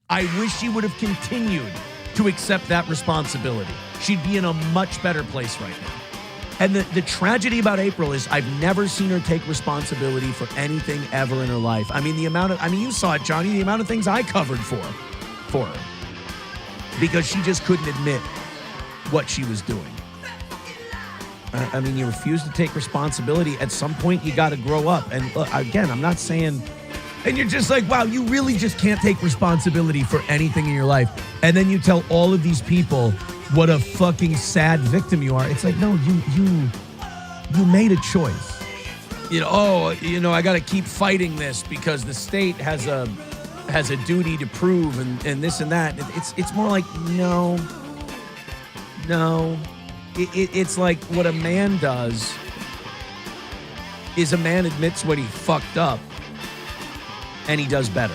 I wish she would have continued to accept that responsibility. She'd be in a much better place right now. And the tragedy about April is I've never seen her take responsibility for anything ever in her life. I mean, you saw it, Johnny, the amount of things I covered for her. Because she just couldn't admit what she was doing. I mean, you refuse to take responsibility. At some point, you got to grow up. And look, again, I'm not saying... And you're just like, wow, you really just can't take responsibility for anything in your life. And then you tell all of these people what a fucking sad victim you are. It's like, no, you made a choice. I got to keep fighting this because the state has a duty to prove and this and that. It's more like, no. It's like what a man does is a man admits when he fucked up and he does better.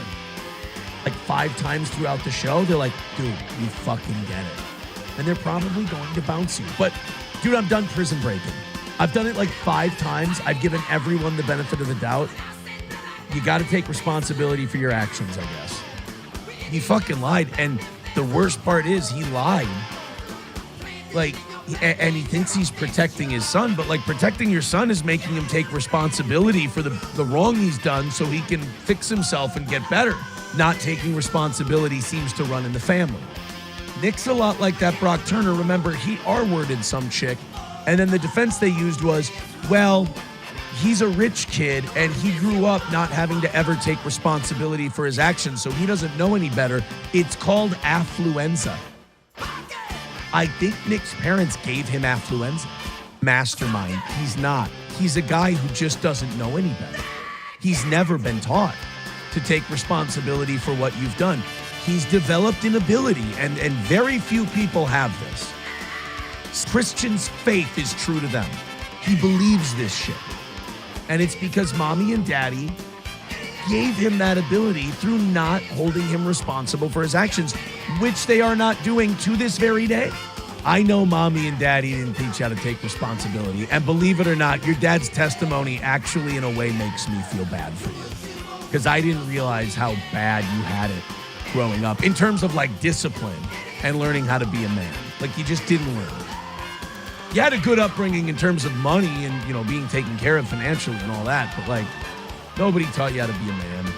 Like 5 times throughout the show, they're like, dude, you fucking get it. And they're probably going to bounce you. But, dude, I'm done prison breaking. I've done it like 5 times. I've given everyone the benefit of the doubt. You got to take responsibility for your actions, I guess. He fucking lied. And the worst part is he lied. Like, and he thinks he's protecting his son, but like protecting your son is making him take responsibility for the wrong he's done so he can fix himself and get better. Not taking responsibility seems to run in the family. Nick's a lot like that Brock Turner. Remember, he R-worded some chick, and then the defense they used was, well, he's a rich kid, and he grew up not having to ever take responsibility for his actions, so he doesn't know any better. It's called affluenza. I think Nick's parents gave him affluenza. Mastermind. He's not. He's a guy who just doesn't know any better. He's never been taught to take responsibility for what you've done. He's developed an ability, and very few people have this. Christian's faith is true to them. He believes this shit. And it's because mommy and daddy gave him that ability through not holding him responsible for his actions, which they are not doing to this very day. I know mommy and daddy didn't teach you how to take responsibility. And believe it or not, your dad's testimony actually in a way makes me feel bad for you. Because I didn't realize how bad you had it growing up in terms of like discipline and learning how to be a man. Like you just didn't learn. You had a good upbringing in terms of money and, being taken care of financially and all that. But like, nobody taught you how to be a man.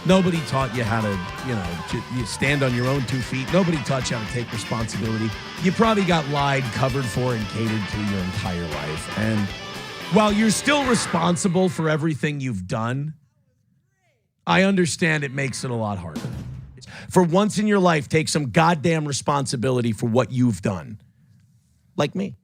Nobody taught you how to, you stand on your own 2 feet. Nobody taught you how to take responsibility. You probably got lied, covered for, and catered to your entire life. And while you're still responsible for everything you've done, I understand it makes it a lot harder. For once in your life, take some goddamn responsibility for what you've done. Like me.